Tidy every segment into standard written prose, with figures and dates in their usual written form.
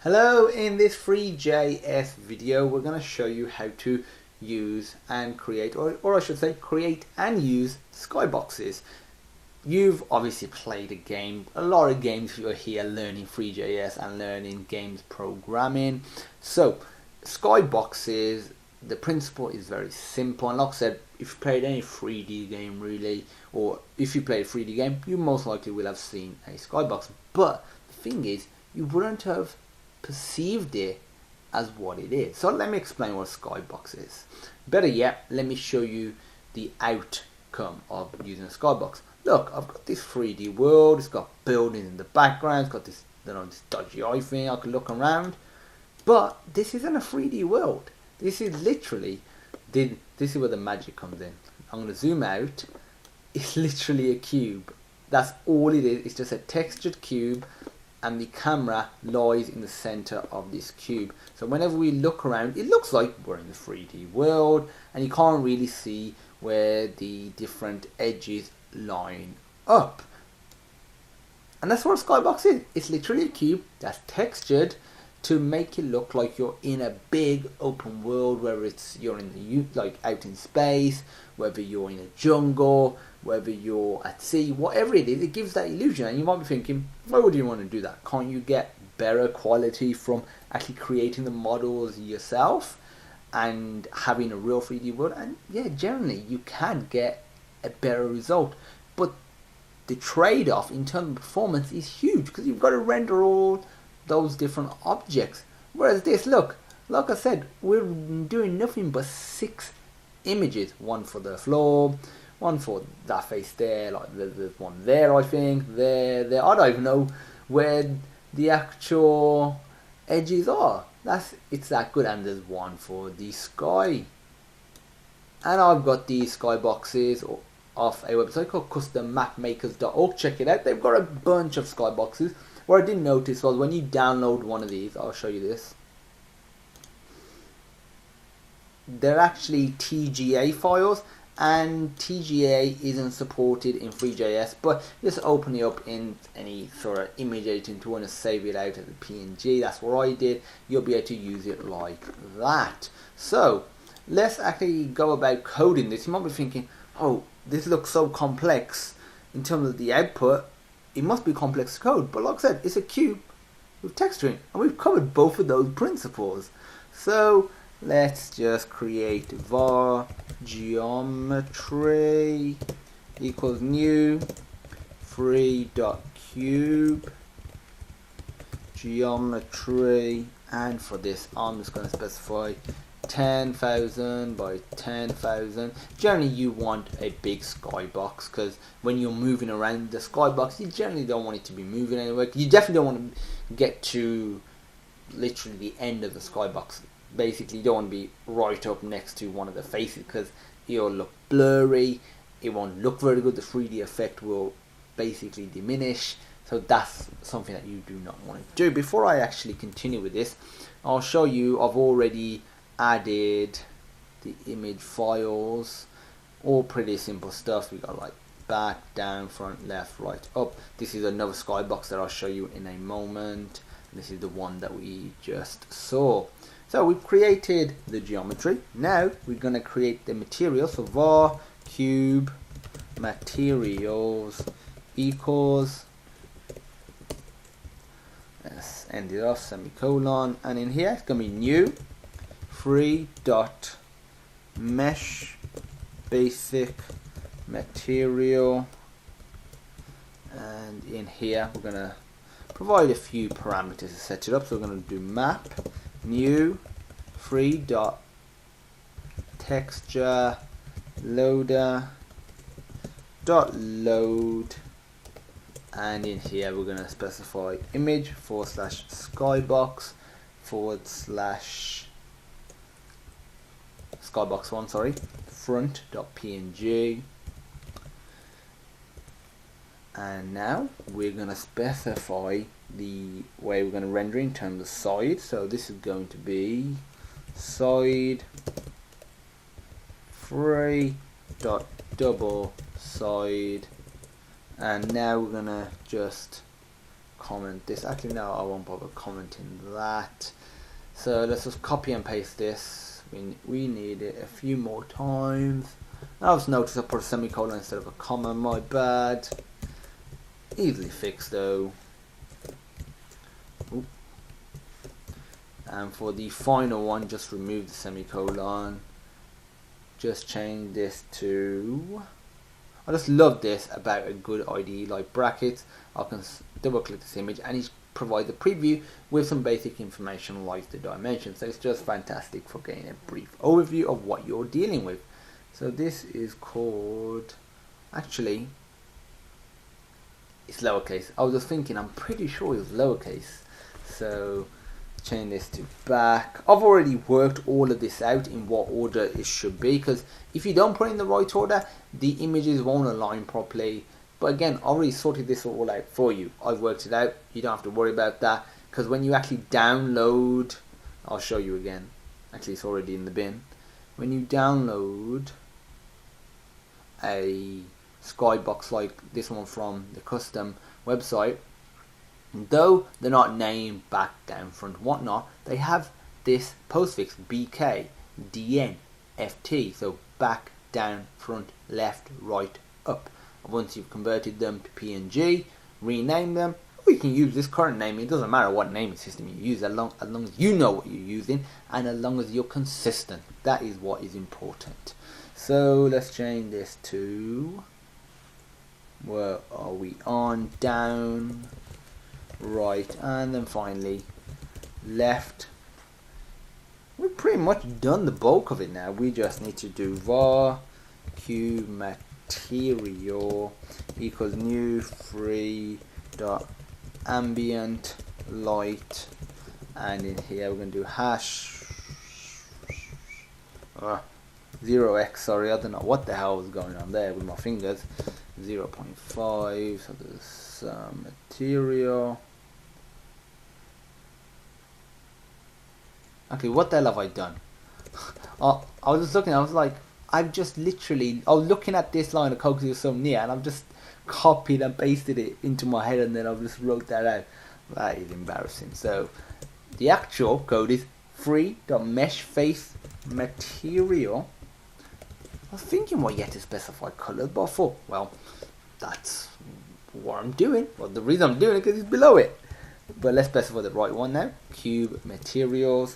Hello, in this free.js video we're going to show you how to use and create, or I should say create and use skyboxes. You've obviously played a lot of games. You're here learning free.js and learning games programming. So skyboxes, the principle is very simple, and like I said, if you played any 3D game really, or if you played a 3D game, you most likely will have seen a skybox. But the thing is, you wouldn't have perceived it as what it is. So let me explain what a skybox is. Better yet, let me show you the outcome of using a skybox. Look, I've got this 3D world. It's got buildings in the background. It's got this, this dodgy eye thing. I can look around, but this isn't a 3D world. This is literally, this is where the magic comes in. I'm going to zoom out. It's literally a cube. That's all it is. It's just a textured cube, and the camera lies in the center of this cube. So whenever we look around, it looks like we're in the 3D world, and you can't really see where the different edges line up. And that's what a skybox is. It's literally a cube that's textured to make it look like you're in a big open world, whether it's you're in the out in space, whether you're in a jungle, whether you're at sea, whatever it is, it gives that illusion. And you might be thinking, why would you want to do that? Can't you get better quality from actually creating the models yourself and having a real 3D world? And yeah, generally you can get a better result, but the trade-off in terms of performance is huge, because you've got to render all those different objects. Whereas this, look, like I said, we're doing nothing but 6 images. One for the floor, one for that face there, like there's one there, I think, there. I don't even know where the actual edges are. It's that good. And there's one for the sky. And I've got these skyboxes off a website called custommapmakers.org. Check it out. They've got a bunch of skyboxes. What I didn't notice was when you download one of these, I'll show you this, they're actually TGA files, and TGA isn't supported in free.js, but just open it up in any sort of image editing to want to save it out as a PNG. That's what I did. You'll be able to use it like that. So let's actually go about coding this. You might be thinking, oh, this looks so complex in terms of the output. It must be complex code, but like I said, it's a cube with texturing, and we've covered both of those principles. So let's just create var geometry equals new free.cube geometry, and for this I'm just going to specify 10,000 by 10,000. Generally you want a big skybox, because when you're moving around the skybox, you generally don't want it to be moving anywhere. You definitely don't want to get to literally the end of the skybox. Basically you don't want to be right up next to one of the faces, because it'll look blurry, it won't look very good, the 3D effect will basically diminish. So that's something that you do not want to do. Before I actually continue with this, I'll show you, I've already added the image files, all pretty simple stuff. We got like back, down, front, left, right, up. This is another skybox that I'll show you in a moment. This is the one that we just saw. So we've created the geometry. Now we're going to create the material. So var cube materials equals, let's end it off, semicolon, and in here it's going to be new free.mesh basic material, and in here we're going to provide a few parameters to set it up. So we're going to do map new free.texture loader dot load, and in here we're going to specify image / skybox / skybox1, sorry, front.png. And now we're going to specify the way we're going to render in terms of side. So this is going to be side free.double side, and now we're going to just comment this. Actually, no, I won't bother commenting that. So let's just copy and paste this. We need it a few more times. Now I've noticed I put a semicolon instead of a comma. My bad. Easily fixed though. Oop. And for the final one, just remove the semicolon. Just change this to... I just love this about a good IDE like brackets. I can double click this image and it provides a preview with some basic information like the dimensions. So it's just fantastic for getting a brief overview of what you're dealing with. So this is called, actually, it's lowercase. I was just thinking, I'm pretty sure it was lowercase. So change this to back. I've already worked all of this out in what order it should be, because if you don't put it in the right order, the images won't align properly. But again, I already sorted this all out for you. I've worked it out. You don't have to worry about that, because when you actually download, I'll show you again. Actually, it's already in the bin. When you download a skybox like this one from the custom website, though they're not named back, down, front, whatnot, they have this postfix BK, DN, FT, so back, down, front, left, right, up. And once you've converted them to PNG, rename them, or you can use this current name. It doesn't matter what naming system you use, as long as you know what you're using and as long as you're consistent. That is what is important. So let's change this to, where are we on? Down, right, and then finally left. We've pretty much done the bulk of it now. We just need to do var cube material equals new free dot ambient light, and in here we're going to do hash 0x, sorry, I don't know what the hell was going on there with my fingers, 0.5, so there's some material. Okay, what the hell have I done? I was just looking, I was like, I've just literally, I was looking at this line of code because it was so near, and I've just copied and pasted it into my head, and then I've just wrote that out. That is embarrassing. So the actual code is free.meshface.material. I was thinking what yet to specify colors, but I thought, well, that's what I'm doing. Well, the reason I'm doing it is because it's below it. But let's specify the right one now. Cube materials.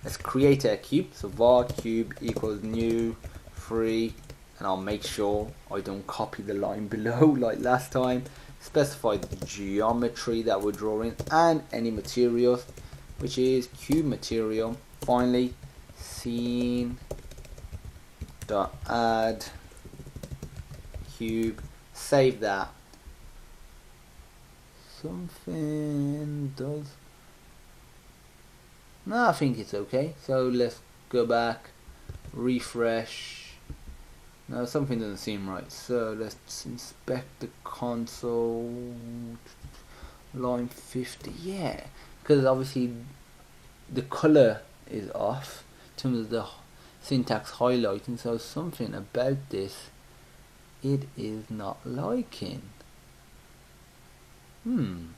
Let's create a cube. So var cube equals new free, and I'll make sure I don't copy the line below like last time. Specify the geometry that we're drawing and any materials, which is cube material. Finally, scene dot add cube. Save that. Something does. No, I think it's okay. So let's go back, refresh. No, something doesn't seem right. So let's inspect the console. Line 50. Yeah, because obviously the color is off in terms of the syntax highlighting. So something about this it is not liking. See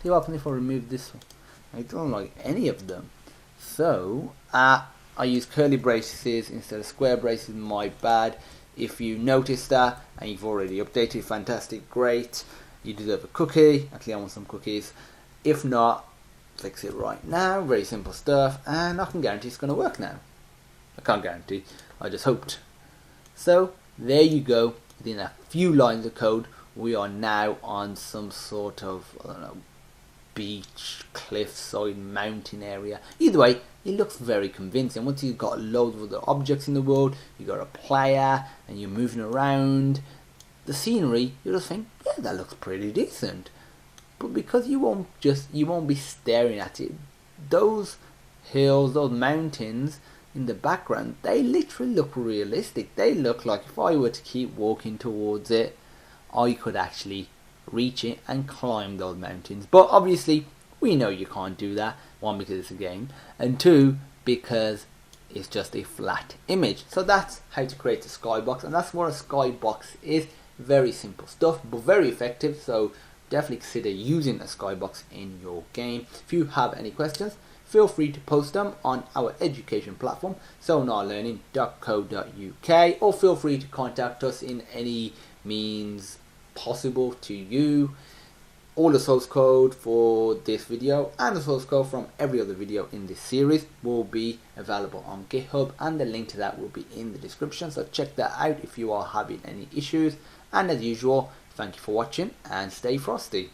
what happens if I remove this one. I don't like any of them. So I use curly braces instead of square braces. My bad. If you notice that and you've already updated, fantastic, great. You deserve a cookie. Actually, I want some cookies. If not, fix it right now. Very simple stuff, and I can guarantee it's going to work now. I can't guarantee. I just hoped. So there you go. Within a few lines of code, we are now on some sort of, I don't know, beach, cliffside, mountain area. Either way, it looks very convincing. Once you've got loads of other objects in the world, you've got a player, and you're moving around, the scenery, you just think, yeah, that looks pretty decent. But because you won't be staring at it, those hills, those mountains in the background, they literally look realistic. They look like if I were to keep walking towards it, I could actually reach it and climb those mountains. But obviously we know you can't do that. One, because it's a game, and two, because it's just a flat image. So that's how to create a skybox, and that's what a skybox is. Very simple stuff, but very effective. So definitely consider using a skybox in your game. If you have any questions, feel free to post them on our education platform, sonarlearning.co.uk, or feel free to contact us in any means possible to you. All the source code for this video and the source code from every other video in this series will be available on GitHub, and the link to that will be in the description, so check that out if you are having any issues. And as usual, thank you for watching and stay frosty.